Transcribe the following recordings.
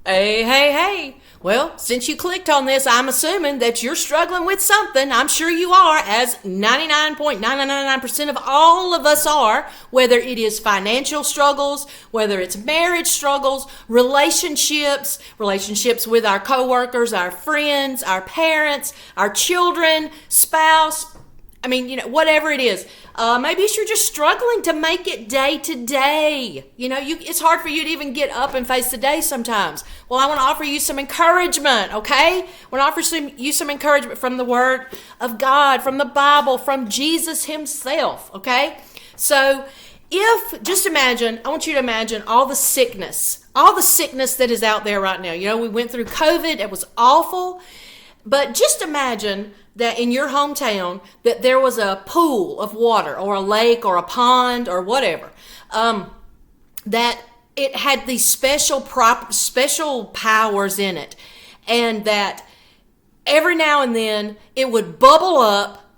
Hey, hey, hey. Well, since you clicked on this, I'm assuming that you're struggling with something. I'm sure you are, as 99.999% of all of us are, whether it is financial struggles, whether it's marriage struggles, relationships with our coworkers, our friends, our parents, our children, spouse. Whatever it is. Maybe you're just struggling to make it day to day. It's hard for you to even get up and face the day sometimes. Well, I want to offer you some encouragement, okay? I want to offer you some encouragement from the Word of God, from the Bible, from Jesus Himself, okay? So, I want you to imagine all the sickness that is out there right now. We went through COVID. It was awful. But just imagine that in your hometown that there was a pool of water or a lake or a pond or whatever, that it had these special powers in it, and that every now and then it would bubble up,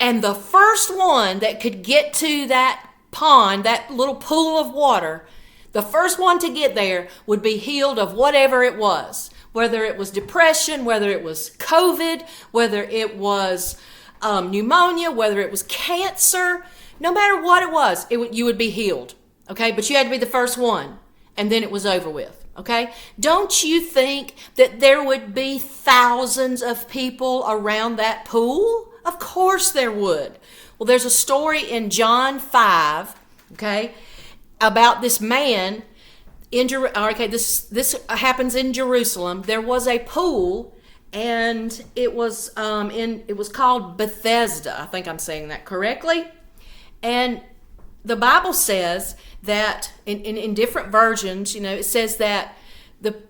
and the first one that could get to that pond, that little pool of water, the first one to get there would be healed of whatever it was. Whether it was depression, whether it was COVID, whether it was pneumonia, whether it was cancer, no matter what it was, you would be healed, okay? But you had to be the first one, and then it was over with, okay? Don't you think that there would be thousands of people around that pool? Of course there would. Well, there's a story in John 5, okay, about this man. This happens in Jerusalem. There was a pool, and it was called Bethesda. I think I'm saying that correctly. And the Bible says that in different versions, it says that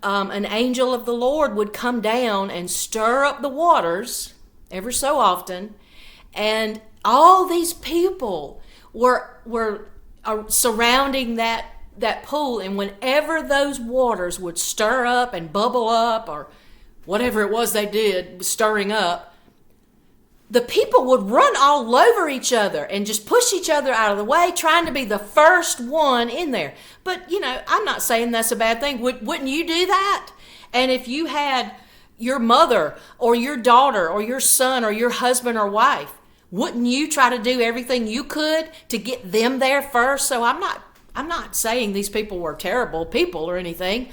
an angel of the Lord would come down and stir up the waters ever so often, and all these people were surrounding that pool, and whenever those waters would stir up and bubble up, or whatever it was they did, stirring up, the people would run all over each other and just push each other out of the way, trying to be the first one in there. But, I'm not saying that's a bad thing. Wouldn't you do that? And if you had your mother or your daughter or your son or your husband or wife, wouldn't you try to do everything you could to get them there first? So I'm not saying these people were terrible people or anything,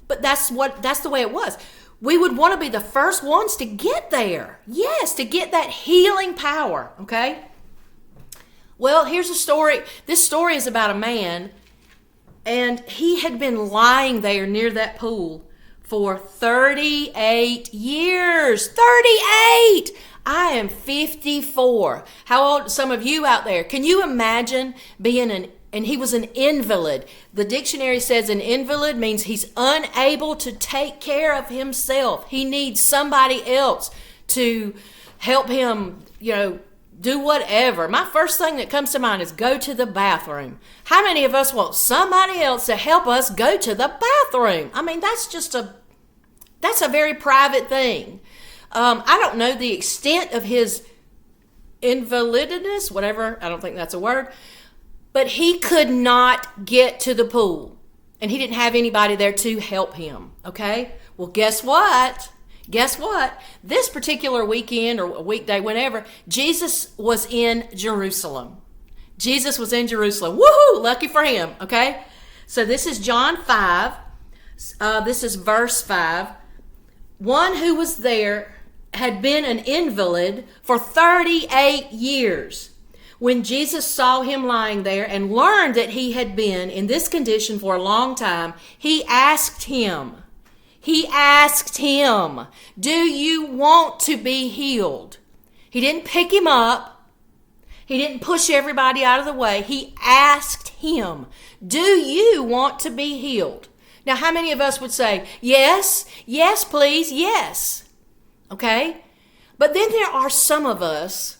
but that's the way it was. We would want to be the first ones to get there. Yes, to get that healing power, okay? Well, here's a story. This story is about a man, and he had been lying there near that pool for 38 years. 38! I am 54. How old, some of you out there, can you imagine being and he was an invalid. The dictionary says an invalid means he's unable to take care of himself. He needs somebody else to help him, do whatever. My first thing that comes to mind is go to the bathroom. How many of us want somebody else to help us go to the bathroom? That's a very private thing. I don't know the extent of his invalidness, whatever. I don't think that's a word. But he could not get to the pool, and he didn't have anybody there to help him, okay? Well, guess what? This particular weekend or weekday, whenever, Jesus was in Jerusalem. Woohoo! Lucky for him, okay? So this is John 5. This is verse 5. One who was there had been an invalid for 38 years. When Jesus saw him lying there and learned that he had been in this condition for a long time, he asked him, do you want to be healed? He didn't pick him up. He didn't push everybody out of the way. He asked him, do you want to be healed? Now, how many of us would say, yes, please, yes. Okay? But then there are some of us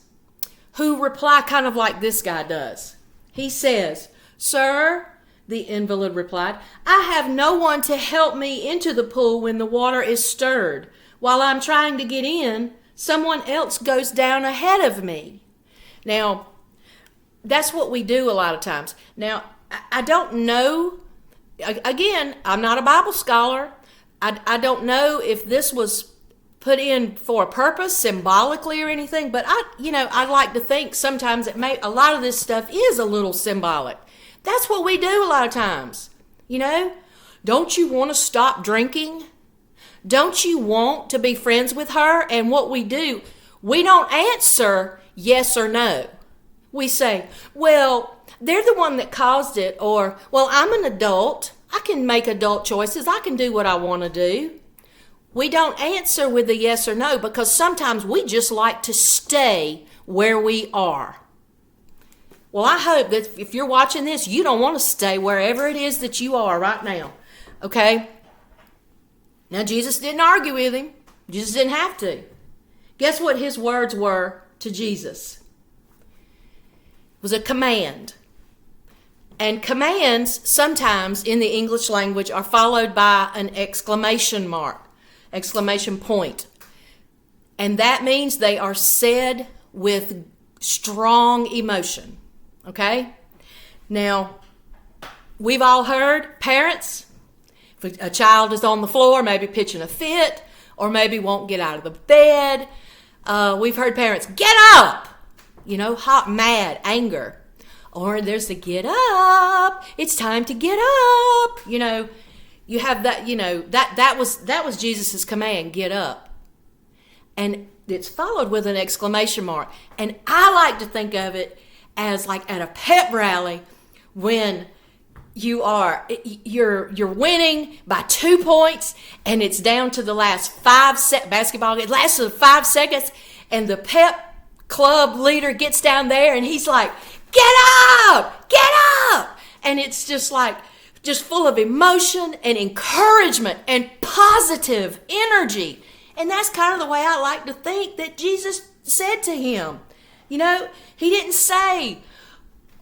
who reply kind of like this guy does. He says, sir, the invalid replied, I have no one to help me into the pool when the water is stirred. While I'm trying to get in, someone else goes down ahead of me. Now, that's what we do a lot of times. Now, I don't know. Again, I'm not a Bible scholar. I don't know if this was put in for a purpose, symbolically or anything, but I like to think sometimes a lot of this stuff is a little symbolic. That's what we do a lot of times. Don't you want to stop drinking? Don't you want to be friends with her? And what we do, we don't answer yes or no. We say, well, they're the one that caused it, or, well, I'm an adult. I can make adult choices. I can do what I want to do. We don't answer with a yes or no because sometimes we just like to stay where we are. Well, I hope that if you're watching this, you don't want to stay wherever it is that you are right now. Okay? Now, Jesus didn't argue with him. Jesus didn't have to. Guess what his words were to Jesus? It was a command. And commands sometimes in the English language are followed by an exclamation point. And that means they are said with strong emotion. Okay? Now, we've all heard parents, if a child is on the floor, maybe pitching a fit, or maybe won't get out of the bed. We've heard parents, get up! Hot, mad, anger. Or there's the get up. It's time to get up. You have that, that was Jesus' command, get up. And it's followed with an exclamation mark. And I like to think of it as like at a pep rally when you're winning by 2 points and it's down to the last basketball game, lasts 5 seconds, and the pep club leader gets down there and he's like, get up! Get up! And it's just full of emotion and encouragement and positive energy. And that's kind of the way I like to think that Jesus said to him. He didn't say,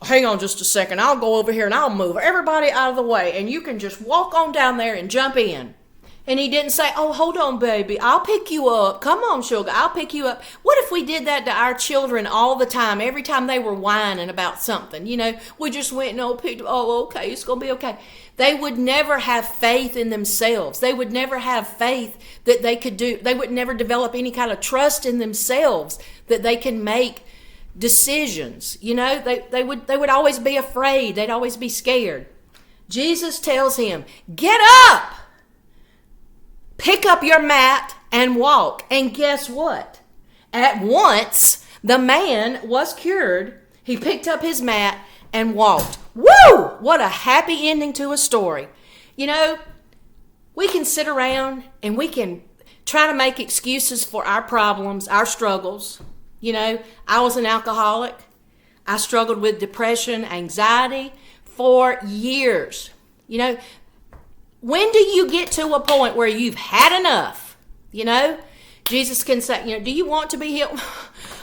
hang on just a second, I'll go over here and I'll move everybody out of the way and you can just walk on down there and jump in. And he didn't say, oh, hold on, baby, I'll pick you up. Come on, sugar, I'll pick you up. What if we did that to our children all the time, every time they were whining about something? We just went and picked up, oh, okay, it's going to be okay. They would never have faith in themselves. They would never have faith that they could do. They would never develop any kind of trust in themselves that they can make decisions. They would always be afraid. They'd always be scared. Jesus tells him, get up! Pick up your mat and walk. And guess what? At once, the man was cured. He picked up his mat and walked. Woo! What a happy ending to a story. We can sit around and we can try to make excuses for our problems, our struggles. I was an alcoholic. I struggled with depression, anxiety for years. When do you get to a point where you've had enough? Jesus can say, do you want to be healed?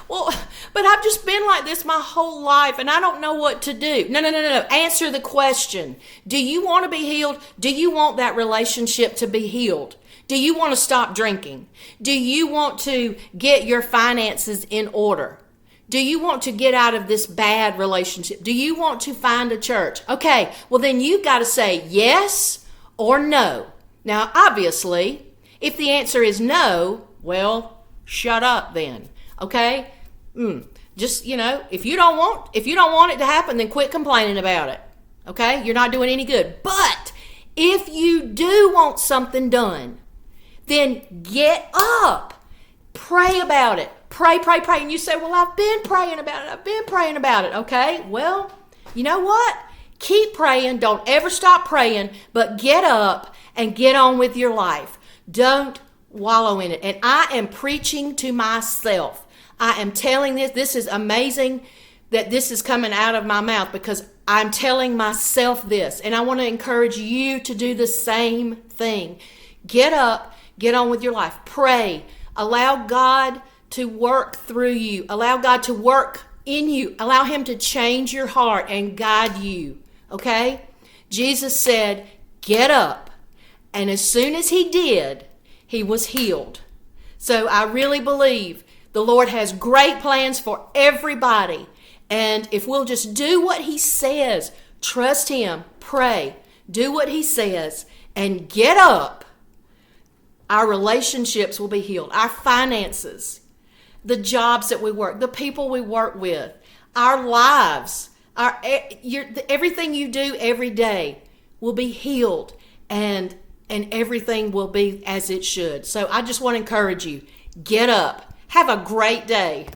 Well, but I've just been like this my whole life and I don't know what to do. No. Answer the question. Do you want to be healed? Do you want that relationship to be healed? Do you want to stop drinking? Do you want to get your finances in order? Do you want to get out of this bad relationship? Do you want to find a church? Okay, well then you've got to say yes or no. Now, obviously, if the answer is no, well, shut up then. Okay? Just, if you don't want it to happen, then quit complaining about it. Okay? You're not doing any good. But if you do want something done, then get up. Pray about it. Pray. And you say, well, I've been praying about it. Okay? Well, you know what? Keep praying. Don't ever stop praying, but get up and get on with your life. Don't wallow in it. And I am preaching to myself. I am telling this is amazing that this is coming out of my mouth because I'm telling myself this. And I want to encourage you to do the same thing. Get up, get on with your life. Pray. Allow God to work through you. Allow God to work in you. Allow him to change your heart and guide you. Okay? Jesus said, get up. And as soon as he did, he was healed. So I really believe the Lord has great plans for everybody. And if we'll just do what he says, trust him, pray, do what he says, and get up, Our relationships will be healed. Our finances, the jobs that we work, the people we work with, our lives, everything you do every day will be healed, and everything will be as it should. So I just want to encourage you, get up. Have a great day.